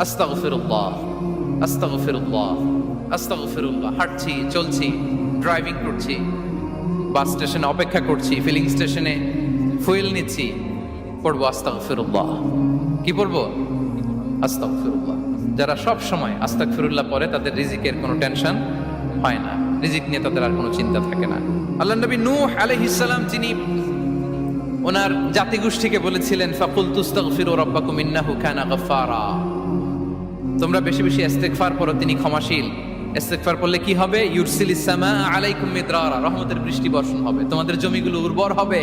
আস্তাগফিরুল্লাহ, আস্তাগফিরুল্লাহ, আস্তাগফিরুল্লাহ। হাঁটছি, চলছি, ড্রাইভিং করছি, বাস স্টেশনে অপেক্ষা করছি, ফিলিং স্টেশনে ফুয়েল নিচ্ছি, পড়বো আস্তাগফিরুল্লাহ। কি পড়বো? আস্তাগফিরুল্লাহ। যারা সব সময় আস্তাগফিরুল্লাহ পড়ে তাদের রিজিকের কোনো টেনশন হয় না, রিজিক নিয়ে তাদের আর কোনো চিন্তা থাকে না। আল্লাহ নবী নূহ আলাইহিস সালাম যিনি ওনার জাতিগোষ্ঠীকে বলেছিলেন, ফাকুলতু আস্তাগফিরু রাব্বাকুম ইন্নাহু কানা গাফফারা, তোমরা বেশি বেশি ইস্তেগফার করো, তিনি ক্ষমাশীল। ইস্তেগফার করলে কি হবে? ইউরসিলিস সামা আলাইকুম মিদরারা, রহমতের বৃষ্টি বর্ষণ হবে, তোমাদের জমিগুলো উর্বর হবে।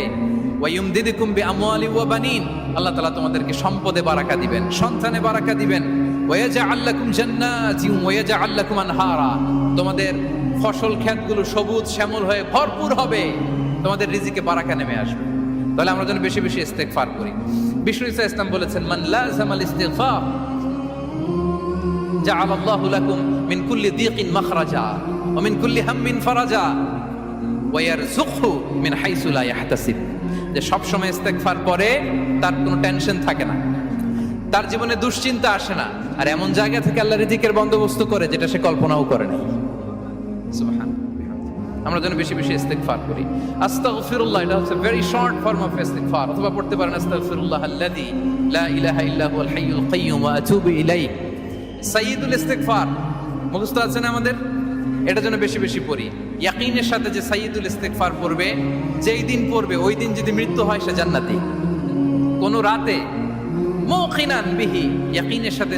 ওয়া ইউমদিদুকুম বিআমওয়ালি ওয়া বানিন, আল্লাহ তাআলা তোমাদেরকে সম্পদে বারাকা দিবেন, সন্তানে বারাকা দিবেন। ওয়া ইয়াজআল লাকুম জান্নাতিন ওয়া ইয়াজআল লাকুম আনহারা, তোমাদের ফসল ক্ষেতগুলো সবুজ শ্যামল হয়ে ভরপুর হবে, তোমাদের রিজিকে বারাকা নেমে আসবে। তাহলে আমরা যেন বেশি বেশি ইস্তেগফার করি। বিষ্ণু ইসা ইসলাম বলেছেন, মান লাযামাল ইস্তিগফার জাআলাল্লাহু লাকুম মিন কুল্লি দীকিন মাখরাজা ওয়া মিন কুল্লি হাম্মিন ফারাজা ওয়া ইয়ারযুকহু মিন হাইসু লা ইয়াহতাসিব। যে সব সময় ইস্তেগফার করে তার কোনো টেনশন থাকে না, তার জীবনে দুশ্চিন্তা আসে না, আর এমন জায়গা থেকে আল্লাহ রিজিকের বন্দোবস্ত করে যেটা সে কল্পনাও করে না। সুবহানাল্লাহ। আমরা যেন বেশি বেশি ইস্তেগফার করি। আস্তাগফিরুল্লাহ, এটা হচ্ছে ভেরি শর্ট ফর্ম অফ ইস্তেগফার। অথবা পড়তে পারেন আস্তাগফিরুল্লাহ আল্লাযী লা ইলাহা ইল্লা হুয়াল হাইয়ুল কাইয়্যুম ওয়া আতুবু ইলাইহি। সাইয়্যিদুল ইস্তেগফার মুখস্থ আছে না আমাদের? এটা যেন বেশি বেশি পড়ি। ইয়াকিনের সাথে যে সাইয়্যিদুল ইস্তেগফার পড়বে, যেই দিন পড়বে ওই দিন যদি মৃত্যু হয় সে জান্নাতি। কোন রাতে মুকিনান বিহি, ইয়াকিনের সাথে